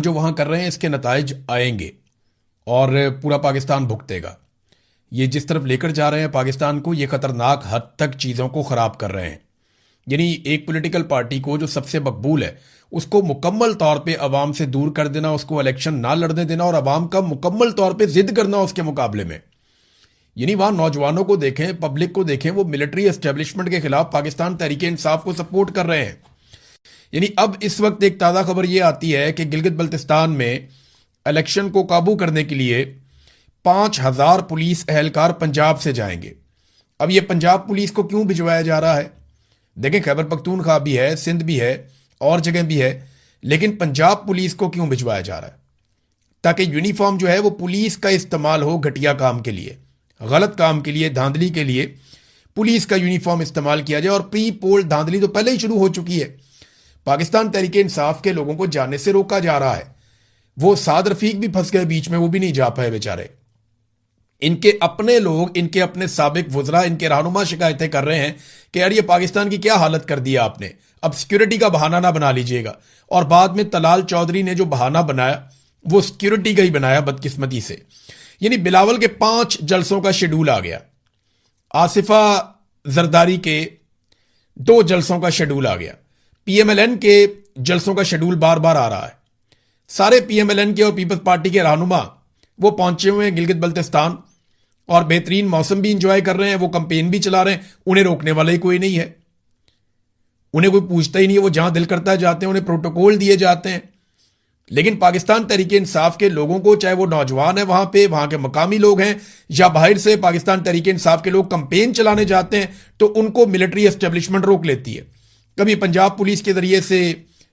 जो वहां कर रहे हैं इसके नताइज आएंगे और पूरा पाकिस्तान भुगतेगा। ये जिस तरफ लेकर जा रहे हैं पाकिस्तान को, ये खतरनाक हद तक चीज़ों को ख़राब कर रहे हैं। यानी एक पॉलिटिकल पार्टी को जो सबसे मकबूल है उसको मुकम्मल तौर पे अवाम से दूर कर देना, उसको इलेक्शन ना लड़ने देना और अवाम का मुकम्मल तौर पे जिद करना उसके मुकाबले में। यानी वहां नौजवानों को देखें, पब्लिक को देखें, वो मिलिट्री एस्टेब्लिशमेंट के खिलाफ पाकिस्तान तहरीक इंसाफ को सपोर्ट कर रहे हैं। यानी अब इस वक्त एक ताज़ा खबर यह आती है कि गिलगित बल्तिस्तान में इलेक्शन को काबू करने के लिए 5,000 पुलिस एहलकार पंजाब से जाएंगे। अब ये पंजाब पुलिस को क्यों भिजवाया जा रहा है? देखें, खैबर पख्तूनख्वा भी है, सिंध भी है और जगह भी है, लेकिन पंजाब पुलिस को क्यों भिजवाया जा रहा है? ताकि यूनिफॉर्म जो है वो पुलिस का इस्तेमाल हो घटिया काम के लिए, गलत काम के लिए, धांधली के लिए पुलिस का यूनिफॉर्म इस्तेमाल किया जाए। और प्री पोल धांधली तो पहले ही शुरू हो चुकी है। पाकिस्तान तहरीक इंसाफ के लोगों को जाने से रोका जा रहा है। वो साद रफीक भी फंस गए बीच में, वो भी नहीं जा पाए बेचारे। इनके अपने लोग, इनके अपने साबिक वुज़रा, इनके रहनुमा शिकायतें कर रहे हैं कि यार ये पाकिस्तान की क्या हालत कर दी आपने, अब सिक्योरिटी का बहाना ना बना लीजिएगा। और बाद में तलाल चौधरी ने जो बहाना बनाया वो सिक्योरिटी का ही बनाया, बदकिस्मती से। यानी बिलावल के 5 जलसों का शेड्यूल आ गया, आसिफा जरदारी के 2 जलसों का शेड्यूल आ गया, पीएमएलएन के जलसों का शेड्यूल बार बार आ रहा है। सारे पीएमएलएन के और पीपल्स पार्टी के रहनुमा वो पहुंचे हुए हैं गिलगित बल्तिस्तान और बेहतरीन मौसम भी इंजॉय कर रहे हैं, वो कंपेन भी चला रहे हैं। उन्हें रोकने वाला ही कोई नहीं है, उन्हें कोई पूछता ही नहीं है, वो जहां दिल करता है जाते हैं, उन्हें प्रोटोकॉल दिए जाते हैं। लेकिन पाकिस्तान तहरीक इंसाफ के लोगों को, चाहे वो नौजवान है वहां पे, वहां के मकामी लोग हैं, या बाहर से पाकिस्तान तहरीक इंसाफ के लोग कंपेन चलाने जाते हैं, तो उनको मिलिट्री एस्टेब्लिशमेंट रोक लेती है। कभी पंजाब पुलिस के जरिए से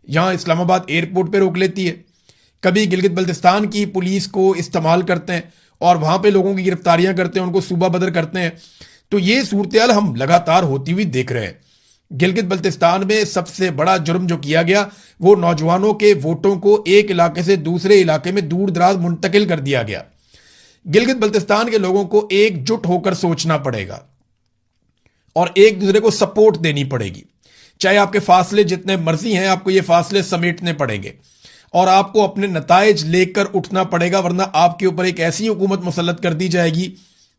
यहां इस्लामाबाद एयरपोर्ट पे रोक लेती है, कभी गिलगित बल्तिस्तान की पुलिस को इस्तेमाल करते हैं और वहां पे लोगों की गिरफ्तारियां करते हैं, उनको सूबा बदर करते हैं। तो ये सूरत हम लगातार होती हुई देख रहे हैं। गिलगित बल्तिस्तान में सबसे बड़ा जुर्म जो किया गया वो नौजवानों के वोटों को एक इलाके से दूसरे इलाके में दूर दराज मुंतकिल कर दिया गया। गिलगित बल्तिस्तान के लोगों को एकजुट होकर सोचना पड़ेगा और एक दूसरे को सपोर्ट देनी पड़ेगी। चाहे आपके फासले जितने मर्जी हैं, आपको ये फासले समेटने पड़ेंगे और आपको अपने नताइज लेकर उठना पड़ेगा, वरना आपके ऊपर एक ऐसी हुकूमत मुसल्लत कर दी जाएगी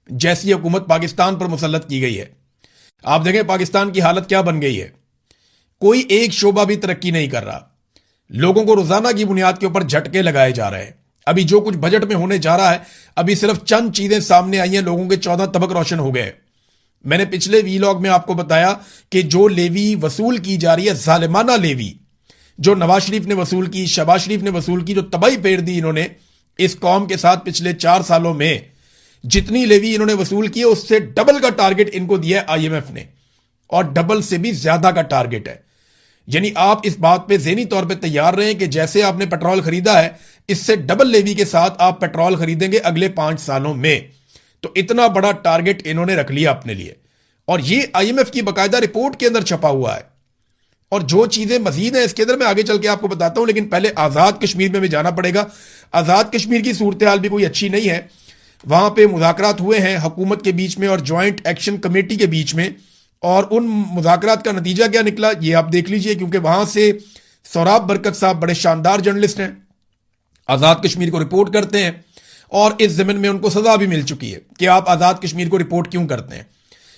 जैसी हुकूमत पाकिस्तान पर मुसल्लत की गई है। आप देखें पाकिस्तान की हालत क्या बन गई है। कोई एक शोबा भी तरक्की नहीं कर रहा। लोगों को रोजाना की बुनियाद के ऊपर झटके लगाए जा रहे हैं। अभी जो कुछ बजट में होने जा रहा है, अभी सिर्फ चंद चीजें सामने आई हैं, लोगों के 14 तबक रोशन हो गए। मैंने पिछले वीलॉग में आपको बताया कि जो लेवी वसूल की जा रही है, जालिमाना लेवी जो नवाज शरीफ ने वसूल की, शहबाज शरीफ ने वसूल की, जो तबाही फेर दी इन्होंने इस कौम के साथ पिछले 4 सालों में, जितनी लेवी इन्होंने वसूल की है उससे डबल का टारगेट इनको दिया है आईएमएफ ने, और डबल से भी ज्यादा का टारगेट है। यानी आप इस बात पे ज़हनी तौर पे तैयार रहें कि जैसे आपने पेट्रोल खरीदा है, इससे डबल लेवी के साथ आप पेट्रोल खरीदेंगे अगले 5 सालों में। तो इतना बड़ा टारगेट इन्होंने रख लिया अपने लिए, और ये आईएमएफ की बाकायदा रिपोर्ट के अंदर छपा हुआ है। और जो चीजें मजीद हैं इसके अंदर मैं आगे चल के आपको बताता हूं, लेकिन पहले आजाद कश्मीर में भी जाना पड़ेगा। आजाद कश्मीर की सूरत हाल भी कोई अच्छी नहीं है। वहां पे मुज़ाकरात हुए हैं हुकूमत के बीच में और ज्वाइंट एक्शन कमेटी के बीच में, और उन मुज़ाकरात का नतीजा क्या निकला ये आप देख लीजिए, क्योंकि वहां से सौराब बरकत साहब बड़े शानदार जर्नलिस्ट हैं, आजाद कश्मीर को रिपोर्ट करते हैं और इस जमीन में उनको सजा भी मिल चुकी है कि आप आजाद कश्मीर को रिपोर्ट क्यों करते हैं।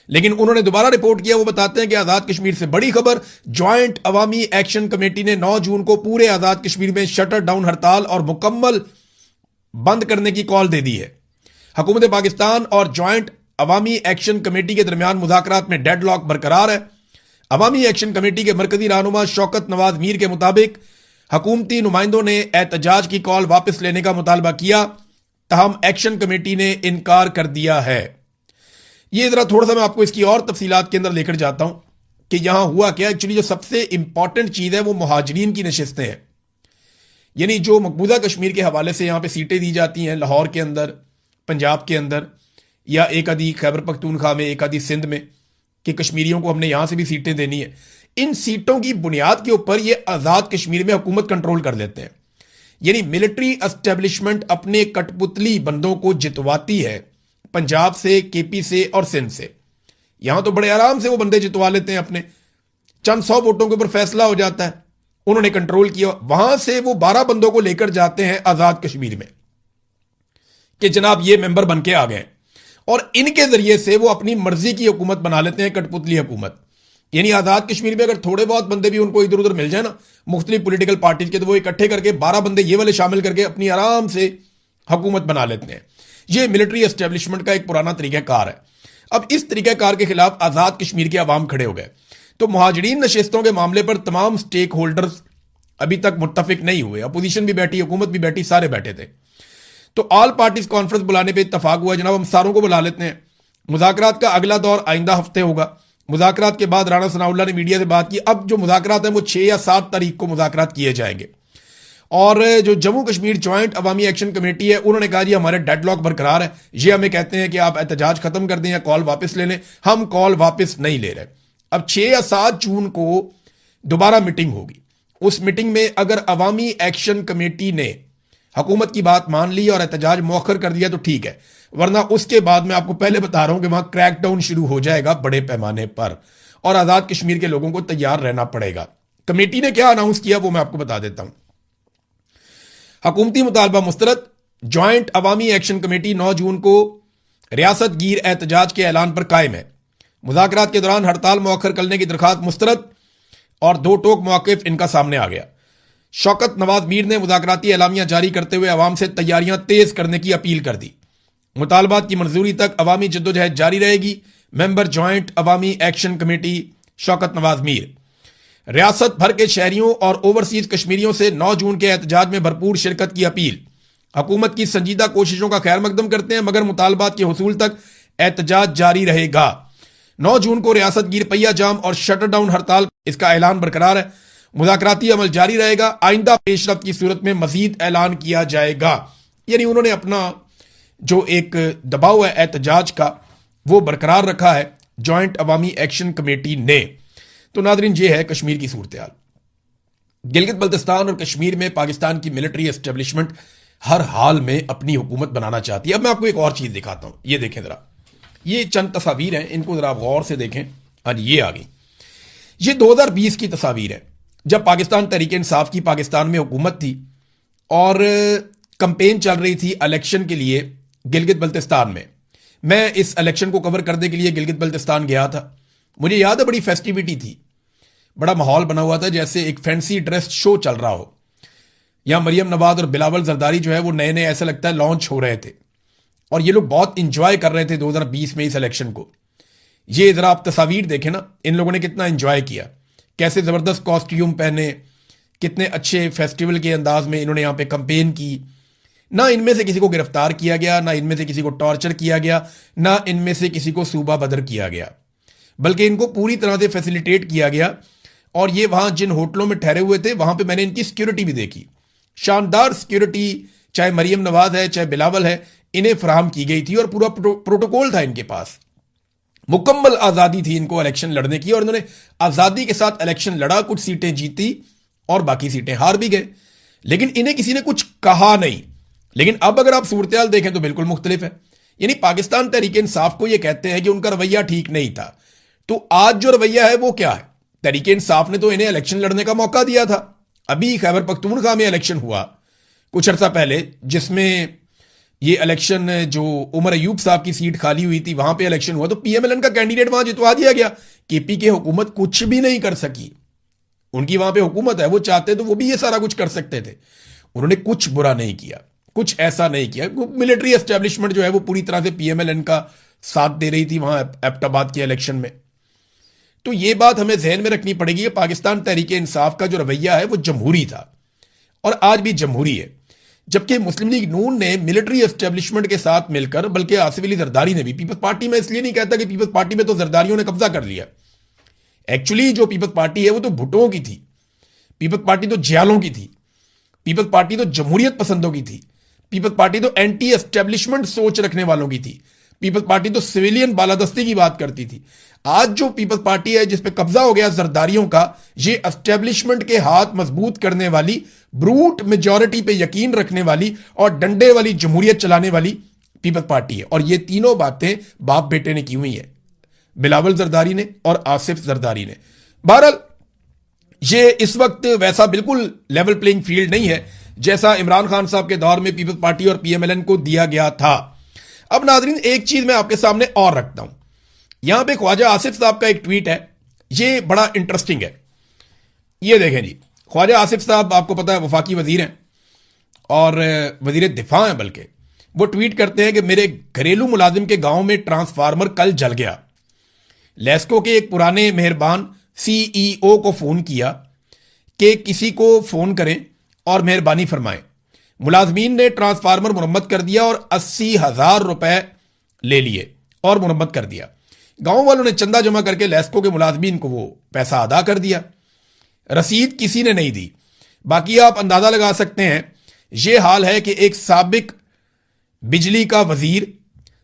लेकिन उन्होंने दोबारा रिपोर्ट किया, वो बताते हैं कि आजाद कश्मीर से बड़ी खबर, ज्वाइंट अवामी एक्शन कमेटी ने 9 जून को पूरे आजाद कश्मीर में शटर डाउन हड़ताल और मुकम्मल बंद करने की कॉल दे दी है। हुकूमत पाकिस्तान और ज्वाइंट अवामी एक्शन कमेटी के दरमियान मुज़ाकरात में डेडलॉक बरकरार है। अवामी एक्शन कमेटी के मरकजी रहनुमा शौकत नवाज मीर के मुताबिक हुकूमती नुमाइंदों ने एहतजाज की कॉल वापस लेने का मुतालबा किया, तहम एक्शन कमेटी ने इनकार कर दिया है। ये जरा थोड़ा सा मैं आपको इसकी और तफसीलात के अंदर लेकर जाता हूं कि यहां हुआ क्या। एक्चुअली जो सबसे इंपॉर्टेंट चीज है वो मुहाजिरीन की नशिस्तें हैं। यानी जो मकबूजा कश्मीर के हवाले से यहां पे सीटें दी जाती हैं, लाहौर के अंदर, पंजाब के अंदर, या एक आधी खैबर पख्तूनख्वा में, एक आधी सिंध में, कि कश्मीरियों को हमने यहां से भी सीटें देनी है। इन सीटों की बुनियाद के ऊपर ये आजाद कश्मीर में हुकूमत कंट्रोल कर लेते हैं। यानी मिलिट्री एस्टेब्लिशमेंट अपने कठपुतली बंदों को जितवाती है पंजाब से, केपी से और सिंध से। यहां तो बड़े आराम से वो बंदे जितवा लेते हैं अपने, चंद 100 वोटों के ऊपर फैसला हो जाता है, उन्होंने कंट्रोल किया। वहां से वो 12 बंदों को लेकर जाते हैं आजाद कश्मीर में कि जनाब ये मेंबर बन के आ गए, और इनके जरिए से वो अपनी मर्जी की हुकूमत बना लेते हैं, कठपुतली हुकूमत। यानी आजाद कश्मीर में अगर थोड़े बहुत बंदे भी उनको इधर उधर मिल जाए ना मुख्तलिफ पॉलिटिकल पार्टीज के, तो वो इकट्ठे करके 12 बंदे ये वाले शामिल करके अपनी आराम से हुकूमत बना लेते हैं। ये मिलिट्री एस्टेब्लिशमेंट का एक पुराना तरीकाकार है। अब इस तरीकाकार के खिलाफ आजाद कश्मीर के अवाम खड़े हो गए। तो मुहाजिरीन नशिस्तों के मामले पर तमाम स्टेक होल्डर्स अभी तक मुत्तफिक नहीं हुए। अपोजिशन भी बैठी, हुकूमत भी बैठी, सारे बैठे थे। तो ऑल पार्टीज कॉन्फ्रेंस बुलाने पे इत्तफाक हुआ, जनाब हम सारों को बुला लेते हैं। मुज़ाकरात का अगला दौर आइंदा हफ्ते होगा। मुज़ाकरात के बाद राणा सनाउल्लाह ने मीडिया से बात की। अब जो मुज़ाकरात हैं वो 6 या 7 तारीख को मुज़ाकरात किए जाएंगे। और जो जम्मू कश्मीर ज्वाइंट अवामी एक्शन कमेटी है, उन्होंने कहा जी हमारे डेडलॉक बरकरार है। ये हमें कहते हैं कि आप एहतजाज खत्म कर दें या कॉल वापस ले लें। हम कॉल वापस नहीं ले रहे। अब 6 या 7 जून को दोबारा मीटिंग होगी। उस मीटिंग में अगर अवामी एक्शन कमेटी ने हुकूमत की बात मान ली और एहतजाज मौखर कर दिया तो ठीक है, वरना उसके बाद मैं आपको पहले बता रहा हूं कि वहां क्रैकडाउन शुरू हो जाएगा बड़े पैमाने पर, और आजाद कश्मीर के लोगों को तैयार रहना पड़ेगा। कमेटी ने क्या अनाउंस किया वो मैं आपको बता देता हूं। हुकूमती मुतालबा मुस्तरद। ज्वाइंट अवामी एक्शन कमेटी 9 जून को रियासत गिर एहतजाज के ऐलान पर कायम है। मुज़ाकरात के दौरान हड़ताल मौखर करने की दरखास्त मुस्तरद, और 2 टोक मौक़िफ़ इनका सामने आ गया। शौकत नवाज मीर ने मुज़ाकराती एलामिया जारी करते हुए अवाम से तैयारियां तेज करने की अपील कर दी। मुतालबात की मंजूरी तक अवामी जद्दोजहद जारी रहेगी। मेंबर ज्वाइंट अवामी एक्शन कमेटी शौकत नवाज मीर। रियासत भर के शहरियों और ओवरसीज कश्मीरियों से 9 जून के एहतजाज में भरपूर शिरकत की अपील। हुकूमत की संजीदा कोशिशों का खैर मकदम करते हैं, मगर मुतालबात के हुसूल तक एहतजाज जारी रहेगा। 9 जून को रियासत गिर पहिया जाम और शटर डाउन हड़ताल, इसका ऐलान बरकरार है। मुज़ाकराती अमल जारी रहेगा। आइंदा पेशरफ्त की सूरत में मजीद ऐलान किया जाएगा। यानी उन्होंने अपना जो एक दबाव है एहतजाज का वो बरकरार रखा है ज्वाइंट अवामी एक्शन कमेटी ने। तो नादरीन, ये है कश्मीर की सूरत हाल। गिलगित बल्तिस्तान और कश्मीर में पाकिस्तान की मिलिट्री एस्टेब्लिशमेंट हर हाल में अपनी हुकूमत बनाना चाहती है। अब मैं आपको एक और चीज दिखाता हूं, ये देखें जरा, ये चंद तस्वीर हैं, इनको जरा गौर से देखें। और ये आ गई, ये 2020 की तस्वीर है जब पाकिस्तान तहरीक इंसाफ की पाकिस्तान में हुकूमत थी और कंपेन चल रही थी इलेक्शन के लिए गिलगित बल्तिस्तान में। मैं इस इलेक्शन को कवर करने के लिए गिलगित बल्तिस्तान गया था। मुझे याद है बड़ी फेस्टिविटी थी, बड़ा माहौल बना हुआ था, जैसे एक फैंसी ड्रेस शो चल रहा हो। यहां मरियम नवाज और बिलावल जरदारी जो है वो नए नए ऐसा लगता है लॉन्च हो रहे थे, और ये लोग बहुत इंजॉय कर रहे थे 2020 में इस इलेक्शन को। ये जरा आप तस्वीर देखें ना, इन लोगों ने कितना इंजॉय किया, कैसे जबरदस्त कॉस्ट्यूम पहने, कितने अच्छे फेस्टिवल के अंदाज में इन्होंने यहां पे कंपेन की। ना इनमें से किसी को गिरफ्तार किया गया, ना इनमें से किसी को टॉर्चर किया गया, ना इनमें से किसी को सूबा बदर किया गया, बल्कि इनको पूरी तरह से फैसिलिटेट किया गया। और ये वहां जिन होटलों में ठहरे हुए थे वहां पे मैंने इनकी सिक्योरिटी भी देखी, शानदार सिक्योरिटी, चाहे मरियम नवाज है चाहे बिलावल है, इन्हें फराहम की गई थी और पूरा प्रोटोकॉल था इनके पास। मुकम्मल आजादी थी इनको इलेक्शन लड़ने की, और इन्होंने आजादी के साथ इलेक्शन लड़ा, कुछ सीटें जीती और बाकी सीटें हार भी गए, लेकिन इन्हें किसी ने कुछ कहा नहीं। लेकिन अब अगर आप सूरत देखें तो बिल्कुल मुख्तलिफ है। यानी पाकिस्तान तहरीक इंसाफ को यह कहते हैं कि उनका रवैया ठीक नहीं था, तो आज जो रवैया है वो क्या है? तहरीक इंसाफ ने तो इन्हें इलेक्शन लड़ने का मौका दिया था। अभी खैबर पख्तूनख्वा में इलेक्शन हुआ कुछ अर्सा पहले, जिसमें ये इलेक्शन जो उमर अयूब साहब की सीट खाली हुई थी वहां पे इलेक्शन हुआ, तो पीएमएलएन का कैंडिडेट वहां जितवा दिया गया। केपी के हुकूमत कुछ भी नहीं कर सकी, उनकी वहां पे हुकूमत है, वो चाहते तो वो भी ये सारा कुछ कर सकते थे। उन्होंने कुछ बुरा नहीं किया, कुछ ऐसा नहीं किया। मिलिट्री एस्टेब्लिशमेंट जो है वो पूरी तरह से पीएमएलएन का साथ दे रही थी वहां एबटाबाद के इलेक्शन में। तो ये बात हमें जहन में रखनी पड़ेगी कि पाकिस्तान तहरीक इंसाफ का जो रवैया है वो जमहूरी था और आज भी जमहूरी है। जबकि मुस्लिम लीग नून ने मिलिट्री एस्टेब्लिशमेंट के साथ मिलकर, बल्कि आसिफ अली जरदारी ने भी, पीपल्स पार्टी में इसलिए नहीं कहता कि पीपल्स पार्टी में तो जरदारियों ने कब्जा कर लिया, एक्चुअली जो पीपल्स पार्टी है वो तो भुट्टों की थी, पीपल्स पार्टी तो जियालों की थी, पीपल्स पार्टी तो जमहूरियत पसंदों की थी, पीपल्स पार्टी तो एंटी एस्टेब्लिशमेंट सोच रखने वालों की थी, पीपल्स पार्टी तो सिविलियन बालादस्ती की बात करती थी। आज जो पीपल्स पार्टी है जिस पे कब्जा हो गया जरदारियों का, ये एस्टेब्लिशमेंट के हाथ मजबूत करने वाली, ब्रूट मेजॉरिटी पे यकीन रखने वाली और डंडे वाली जमहूरियत चलाने वाली पीपल्स पार्टी है। और ये तीनों बातें बाप बेटे ने की हुई है, बिलावल जरदारी ने और आसिफ जरदारी ने। बहरहाल ये इस वक्त वैसा बिल्कुल लेवल प्लेइंग फील्ड नहीं है जैसा इमरान खान साहब के दौर में पीपल्स पार्टी और पीएमएलएन को दिया गया था। अब नाजरीन, एक चीज मैं आपके सामने और रखता हूं। यहां पे ख्वाजा आसिफ साहब का एक ट्वीट है, ये बड़ा इंटरेस्टिंग है। ये देखें जी, ख्वाजा आसिफ साहब आपको पता है वफाकी वजीर हैं और वजीर दिफा हैं, बल्कि वो ट्वीट करते हैं कि मेरे घरेलू मुलाजिम के गांव में ट्रांसफार्मर कल जल गया। लेस्को के एक पुराने मेहरबान सीईओ को फोन किया कि किसी को फोन करें और मेहरबानी फरमाएं। मुलाजमीन ने ट्रांसफार्मर मुरम्मत कर दिया और 80,000 रुपए ले लिए और मुरम्मत कर दिया। गांव वालों ने चंदा जमा करके लेस्को के मुलाजमीन को वो पैसा अदा कर दिया। रसीद किसी ने नहीं दी। बाकी आप अंदाजा लगा सकते हैं, यह हाल है कि एक साबिक बिजली का वजीर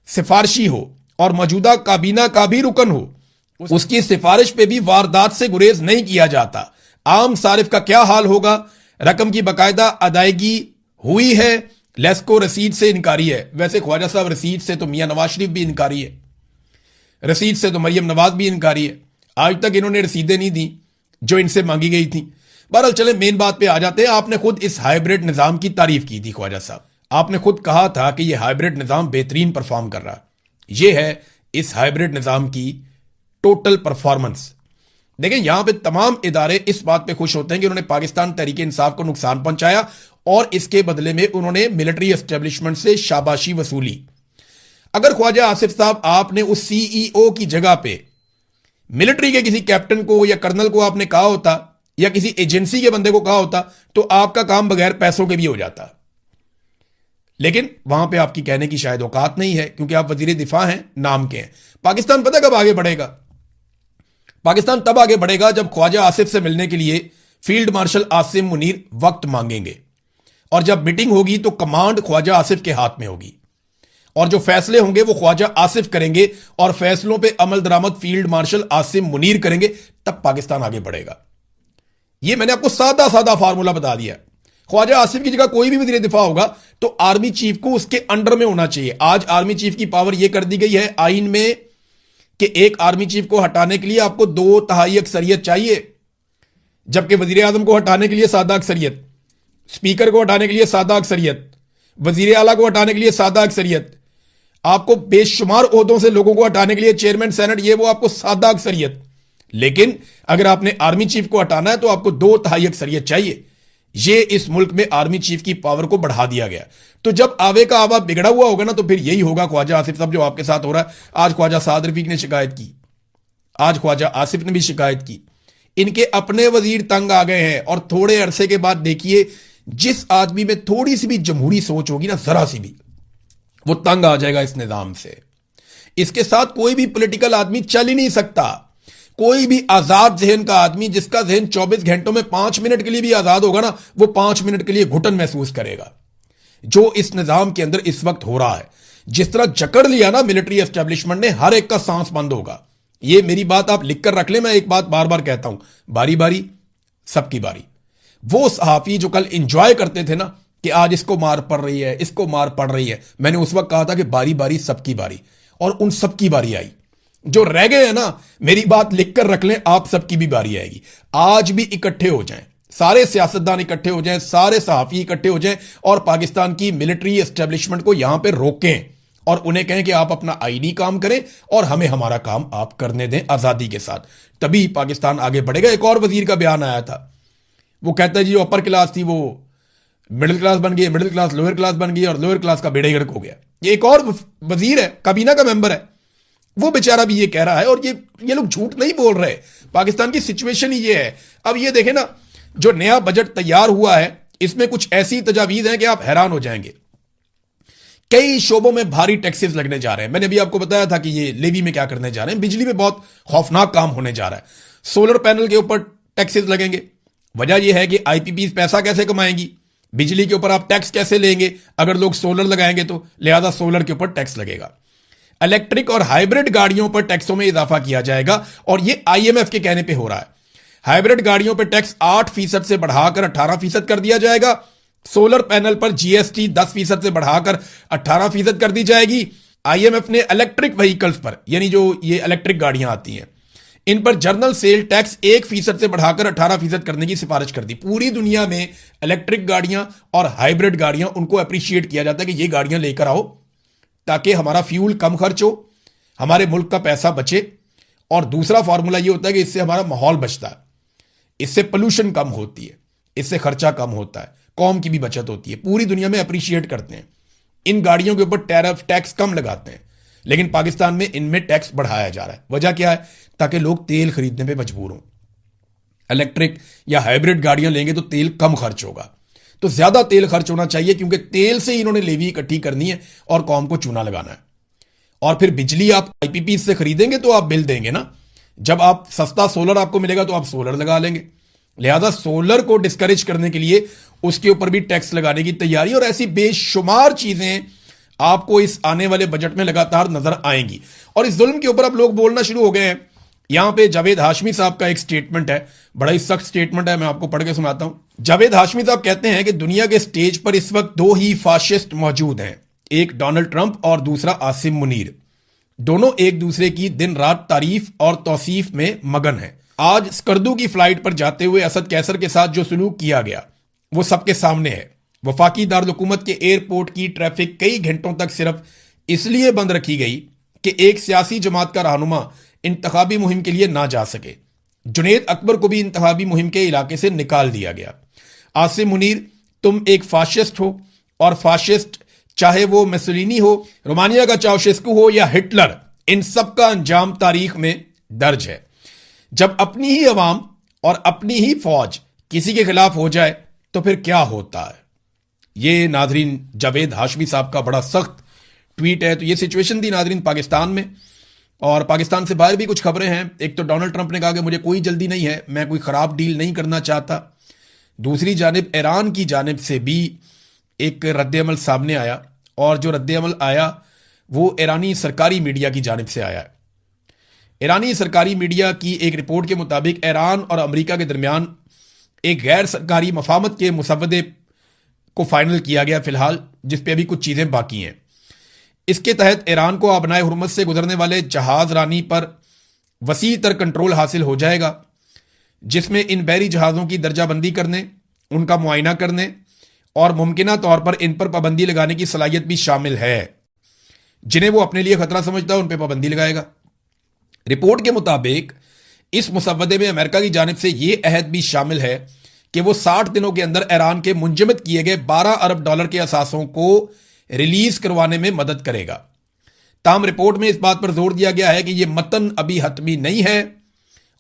सिफारशी हो और मौजूदा काबीना का भी रुकन हो, उसकी सिफारिश पे भी वारदात से गुरेज नहीं किया जाता। आम सारिफ का क्या हाल होगा? रकम की बाकायदा अदायगी हुई है, लेस्को रसीद से इनकारी है। वैसे ख्वाजा साहब रसीद से तो मियां नवाज शरीफ भी इनकारी है, रसीद से तो मरियम नवाज भी इनकारी है। आज तक इन्होंने रसीदें नहीं दी जो इनसे मांगी गई थी। बहरहाल चले मेन बात पे आ जाते हैं। आपने खुद इस हाइब्रिड निजाम की तारीफ की थी ख्वाजा साहब, आपने खुद कहा था कि यह हाइब्रिड निजाम बेहतरीन परफॉर्म कर रहा। यह है इस हाइब्रिड निजाम की टोटल परफॉर्मेंस। देखें, यहां पे तमाम इदारे इस बात पे खुश होते हैं कि उन्होंने पाकिस्तान तहरीक इंसाफ को नुकसान पहुंचाया और इसके बदले में उन्होंने मिलिट्री एस्टेब्लिशमेंट से शाबाशी वसूली। अगर ख्वाजा आसिफ साहब आपने उस सीईओ की जगह पे मिलिट्री के किसी कैप्टन को या कर्नल को आपने कहा होता या किसी एजेंसी के बंदे को कहा होता तो आपका काम बगैर पैसों के भी हो जाता। लेकिन वहां पे आपकी कहने की शायद औकात नहीं है क्योंकि आप वजीर दिफा हैं, नाम के हैं। पाकिस्तान पता कब आगे बढ़ेगा? पाकिस्तान तब आगे बढ़ेगा जब ख्वाजा आसिफ से मिलने के लिए फील्ड मार्शल आसिम मुनीर वक्त मांगेंगे और जब मीटिंग होगी तो कमांड ख्वाजा आसिफ के हाथ में होगी और जो फैसले होंगे वो ख्वाजा आसिफ करेंगे और फैसलों पे अमल दरामद फील्ड मार्शल आसिम मुनीर करेंगे। तब पाकिस्तान आगे बढ़ेगा। ये मैंने आपको सादा सादा फार्मूला बता दिया। ख्वाजा आसिफ की जगह कोई भी वजीर दिफा होगा तो आर्मी चीफ को उसके अंडर में होना चाहिए। आज आर्मी चीफ की पावर यह कर दी गई है आइन में कि एक आर्मी चीफ को हटाने के लिए आपको 2/3 अक्सरियत चाहिए, जबकि वजीर आजम को हटाने के लिए सादा अक्सरियत, स्पीकर को हटाने के लिए सादा अक्सरियत, वजीर आला को हटाने के लिए सादा अक्सरियत, आपको बेशुमार ओहदों से लोगों को हटाने के लिए चेयरमैन सेनेट, ये वो आपको सादा अक्सरियत। लेकिन अगर आपने आर्मी चीफ को हटाना है तो आपको 2/3 अक्सरियत चाहिए। ये इस मुल्क में आर्मी चीफ की पावर को बढ़ा दिया गया। तो जब आवे का आवा बिगड़ा हुआ होगा ना तो फिर यही होगा ख्वाजा आसिफ साहब जो आपके साथ हो रहा है। आज ख्वाजा साद रफीक ने शिकायत की, आज ख्वाजा आसिफ ने भी शिकायत की। इनके अपने वजीर तंग आ गए हैं और थोड़े अरसे के बाद देखिए जिस आदमी में थोड़ी सी भी जमहूरी सोच होगी ना, जरा सी भी, वो तंग आ जाएगा इस निजाम से। इसके साथ कोई भी पॉलिटिकल आदमी चल ही नहीं सकता। कोई भी आजाद जहन का आदमी जिसका जहन 24 घंटों में 5 मिनट के लिए भी आजाद होगा ना, वो 5 मिनट के लिए घुटन महसूस करेगा। जो इस निजाम के अंदर इस वक्त हो रहा है, जिस तरह जकड़ लिया ना मिलिट्री एस्टेब्लिशमेंट ने, हर एक का सांस बंद होगा। ये मेरी बात आप लिखकर रख ले। मैं एक बात बार बार कहता हूं, बारी बारी सबकी बारी। वो सहाफी जो कल इंजॉय करते थे ना कि आज इसको मार पड़ रही है, इसको मार पड़ रही है, मैंने उस वक्त कहा था कि बारी बारी सबकी बारी, और उन सबकी बारी आई। जो रह गए हैं ना, मेरी बात लिखकर रख लें, आप सबकी भी बारी आएगी। आज भी इकट्ठे हो जाएं, सारे सियासतदान इकट्ठे हो जाएं, सारे सहाफी इकट्ठे हो जाएं और पाकिस्तान की मिलिट्री एस्टेब्लिशमेंट को यहां पर रोकें और उन्हें कहें कि आप अपना आईनी काम करें और हमें हमारा काम आप करने दें आजादी के साथ। तभी पाकिस्तान आगे बढ़ेगा। एक और वजीर का बयान आया था, वो कहता है जी अपर क्लास थी वो मिडिल क्लास बन गई, मिडिल क्लास लोअर क्लास बन गई और लोअर क्लास का बेड़ा गर्क हो गया। ये एक और वजीर है, काबीना का मेंबर है, वो बेचारा भी ये कह रहा है। और ये लोग झूठ नहीं बोल रहे। पाकिस्तान की सिचुएशन ही ये है। अब ये देखें ना, जो नया बजट तैयार हुआ है इसमें कुछ ऐसी तजावीज हैं कि आप हैरान हो जाएंगे। कई शोबों में भारी टैक्सेस लगने जा रहे हैं। मैंने अभी आपको बताया था कि ये लेवी में क्या करने जा रहे हैं। बिजली में बहुत खौफनाक काम होने जा रहा है। सोलर पैनल के ऊपर टैक्सेस लगेंगे। वजह यह है कि आईपीपी पैसा कैसे कमाएंगी, बिजली के ऊपर आप टैक्स कैसे लेंगे अगर लोग सोलर लगाएंगे, तो लिहाजा सोलर के ऊपर टैक्स लगेगा। इलेक्ट्रिक और हाइब्रिड गाड़ियों पर टैक्सों में इजाफा किया जाएगा और यह आईएमएफ के कहने पे हो रहा है। हाइब्रिड गाड़ियों पर टैक्स 8% से बढ़ाकर 18% कर दिया जाएगा। सोलर पैनल पर जीएसटी 10% से बढ़ाकर 18% कर दी जाएगी। आईएमएफ ने इलेक्ट्रिक व्हीकल्स पर, यानी जो ये इलेक्ट्रिक गाड़ियां आती हैं, इन पर जर्नल सेल टैक्स 1% से बढ़ाकर 18% करने की सिफारिश कर दी। पूरी दुनिया में इलेक्ट्रिक गाड़ियां और हाइब्रिड गाड़ियां, उनको अप्रिशिएट किया जाता है कि ये गाड़ियां लेकर आओ ताकि हमारा फ्यूल कम खर्च हो, हमारे मुल्क का पैसा बचे। और दूसरा फॉर्मूला ये होता है कि इससे हमारा माहौल बचता है, इससे पोल्यूशन कम होती है, इससे खर्चा कम होता है, कौम की भी बचत होती है। पूरी दुनिया में अप्रिशिएट करते हैं, इन गाड़ियों के ऊपर टैरिफ टैक्स कम लगाते हैं, लेकिन पाकिस्तान में इनमें टैक्स बढ़ाया जा रहा है। वजह क्या है? ताकि लोग तेल खरीदने पे मजबूर हों। इलेक्ट्रिक या हाइब्रिड गाड़ियां लेंगे तो तेल कम खर्च होगा, तो ज्यादा तेल खर्च होना चाहिए, क्योंकि तेल से इन्होंने लेवी इकट्ठी करनी है और कौम को चूना लगाना है। और फिर बिजली आप आईपीपी से खरीदेंगे तो आप बिल देंगे ना। जब आप सस्ता सोलर आपको मिलेगा तो आप सोलर लगा लेंगे। लिहाजा सोलर को डिस्करेज करने के लिए उसके ऊपर भी टैक्स लगाने की तैयारी, और ऐसी बेशुमार चीजें आपको इस आने वाले बजट में लगातार नजर आएंगी। और इस जुल्म के ऊपर अब लोग बोलना शुरू हो गए हैं। यहां पे जावेद हाशमी साहब का एक स्टेटमेंट है, बड़ा ही सख्त स्टेटमेंट है, मैं आपको पढ़ के सुनाता हूं। जावेद हाशमी साहब कहते हैं कि दुनिया के स्टेज पर इस वक्त दो ही फाशिस्ट मौजूद हैं, एक डोनाल्ड ट्रंप और दूसरा आसिम मुनीर। दोनों एक दूसरे की दिन रात तारीफ और तौसीफ में मगन है। आज स्कर्दू की फ्लाइट पर जाते हुए असद कैसर के साथ जो सलूक किया गया वो सबके सामने है। वफाकी दारुल हुकूमत के एयरपोर्ट की ट्रैफिक कई घंटों तक सिर्फ इसलिए बंद रखी गई कि एक सियासी जमात का रहनुमा इंतखाबी मुहिम के लिए ना जा सके। जुनेद अकबर को भी इंतखाबी मुहिम के इलाके से निकाल दिया गया। आसिम मुनीर, तुम एक फाशिस्ट हो, और फाशिस्ट चाहे वो मुसोलिनी हो, रोमानिया का चाउशेस्कू हो या हिटलर, इन सब का अंजाम तारीख में दर्ज है। जब अपनी ही अवाम और अपनी ही फौज किसी के खिलाफ हो जाए तो फिर क्या होता है। ये नाजरीन जावेद हाशमी साहब का बड़ा सख्त ट्वीट है। तो ये सिचुएशन थी नाजरीन पाकिस्तान में, और पाकिस्तान से बाहर भी कुछ खबरें हैं। एक तो डोनाल्ड ट्रंप ने कहा कि मुझे कोई जल्दी नहीं है, मैं कोई खराब डील नहीं करना चाहता। दूसरी जानिब ईरान की जानिब से भी एक रद्द-ए-अमल सामने आया, और जो रद्द-ए-अमल आया वो ईरानी सरकारी मीडिया की जानिब से आया है। ईरानी सरकारी मीडिया की एक रिपोर्ट के मुताबिक ईरान और अमेरिका के दरमियान एक गैर सरकारी मफाहमत के मुसव्वदे को फाइनल किया गया फिलहाल, जिस पे अभी कुछ चीजें बाकी हैं। इसके तहत ईरान को आबनाए हुर्मुज़ से गुजरने वाले जहाज रानी पर वसी तर कंट्रोल हासिल हो जाएगा, जिसमें इन बहरी जहाज़ों की दर्जाबंदी करने, उनका मुआयना करने और मुमकिना तौर पर इन पर पाबंदी लगाने की सलाहियत भी शामिल है। जिन्हें वो अपने लिए खतरा समझता है उन पर पाबंदी लगाएगा। रिपोर्ट के मुताबिक इस मुसव्वदे में अमेरिका की जानिब से यह अहद भी शामिल है कि वो 60 दिनों के अंदर ईरान के मुंजमद किए गए $12 अरब के असासों को रिलीज करवाने में मदद करेगा। ताहम रिपोर्ट में इस बात पर जोर दिया गया है कि यह मतन अभी हतमी नहीं है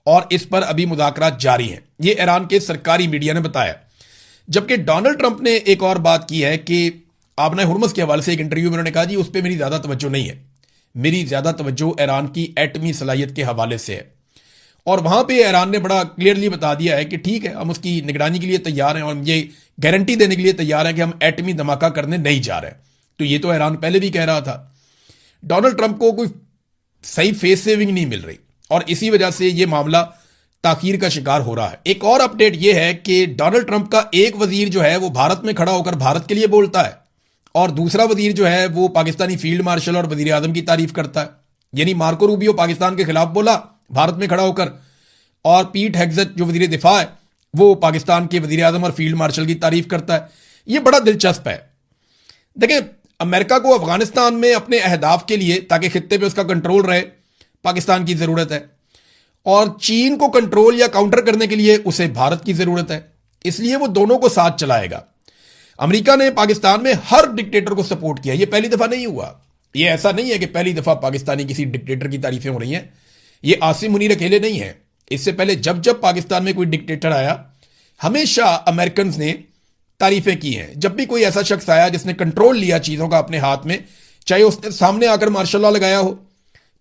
और इस पर अभी मुज़ाकरात जारी हैं। यह ईरान के सरकारी मीडिया ने बताया। जबकि डोनाल्ड ट्रंप ने एक और बात की है कि आबना हुर्मुज़ के हवाले से एक इंटरव्यू में उन्होंने कहा जी उस पर मेरी ज्यादा तवज्जो नहीं है, मेरी ज्यादा तवज्जो ईरान की एटमी सलाहियत के हवाले से है। और वहां पे ईरान ने बड़ा क्लियरली बता दिया है कि ठीक है, हम उसकी निगरानी के लिए तैयार हैं और ये गारंटी देने के लिए तैयार हैं कि हम एटमी धमाका करने नहीं जा रहे। तो ये तो ईरान पहले भी कह रहा था। डोनाल्ड ट्रंप को कोई सही फेस सेविंग नहीं मिल रही और इसी वजह से ये मामला ताखीर का शिकार हो रहा है। एक और अपडेट यह है कि डोनाल्ड ट्रंप का एक वजीर जो है वो भारत में खड़ा होकर भारत के लिए बोलता है और दूसरा वजीर जो है वो पाकिस्तानी फील्ड मार्शल और वजीर आजम की तारीफ करता है। यानी मार्को रूबियो पाकिस्तान के खिलाफ बोला भारत में खड़ा होकर, और पीट हेग्सेट जो वजीर दिफा है वो पाकिस्तान के वजीर आजम और फील्ड मार्शल की तारीफ करता है। यह बड़ा दिलचस्प है। देखिए, अमेरिका को अफगानिस्तान में अपने अहदाफ के लिए, ताकि खित्ते पे उसका कंट्रोल रहे, पाकिस्तान की जरूरत है, और चीन को कंट्रोल या काउंटर करने के लिए उसे भारत की जरूरत है। इसलिए वो दोनों को साथ चलाएगा। अमेरिका ने पाकिस्तान में हर डिक्टेटर को सपोर्ट किया। यह पहली दफा नहीं हुआ। यह ऐसा नहीं है कि पहली दफा पाकिस्तानी किसी डिक्टेटर की तारीफें हो रही हैं। यह आसिम मुनीर अकेले नहीं है। इससे पहले जब जब पाकिस्तान में कोई डिक्टेटर आया, हमेशा अमेरिकन ने तारीफें की हैं। जब भी कोई ऐसा शख्स आया जिसने कंट्रोल लिया चीजों का अपने हाथ में, चाहे उसने सामने आकर मार्शल लॉ लगाया हो,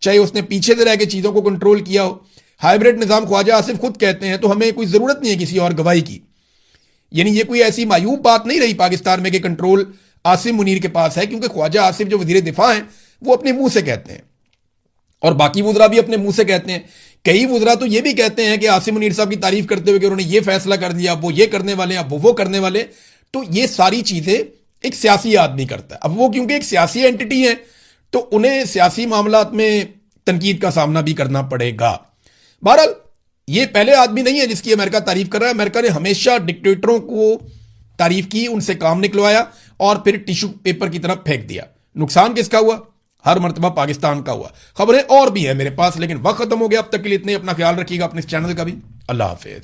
चाहे उसने पीछे से रह के चीजों को कंट्रोल किया हो। हाइब्रिड निजाम ख्वाजा आसिफ खुद कहते हैं, तो हमें कोई जरूरत नहीं है किसी और गवाही की। यानी ये कोई ऐसी मायूब बात नहीं रही पाकिस्तान में कि कंट्रोल आसिम मुनीर के पास है, क्योंकि ख्वाजा आसिफ जो वजीर दिफा हैं वो अपने मुंह से कहते हैं और बाकी वुजरा भी अपने मुंह से कहते हैं। कई वुजरा तो ये भी कहते हैं कि आसिम मुनीर साहब की तारीफ करते हुए कि उन्होंने ये फैसला कर दिया, वो ये करने वाले, अब वो करने वाले। तो ये सारी चीजें एक सियासी आदमी करता है। अब वो क्योंकि एक सियासी एंटिटी है तो उन्हें सियासी मामलात में तनकीद का सामना भी करना पड़ेगा। बहरहाल ये पहले आदमी नहीं है जिसकी अमेरिका तारीफ कर रहा है। अमेरिका ने हमेशा डिक्टेटरों को तारीफ की, उनसे काम निकलवाया और फिर टिश्यू पेपर की तरफ फेंक दिया। नुकसान किसका हुआ? हर मर्तबा पाकिस्तान का हुआ। खबरें और भी है मेरे पास, लेकिन वक्त खत्म हो गया। अब तक के लिए इतने। अपना ख्याल रखिएगा, अपने इस चैनल का भी। अल्लाह हाफिज।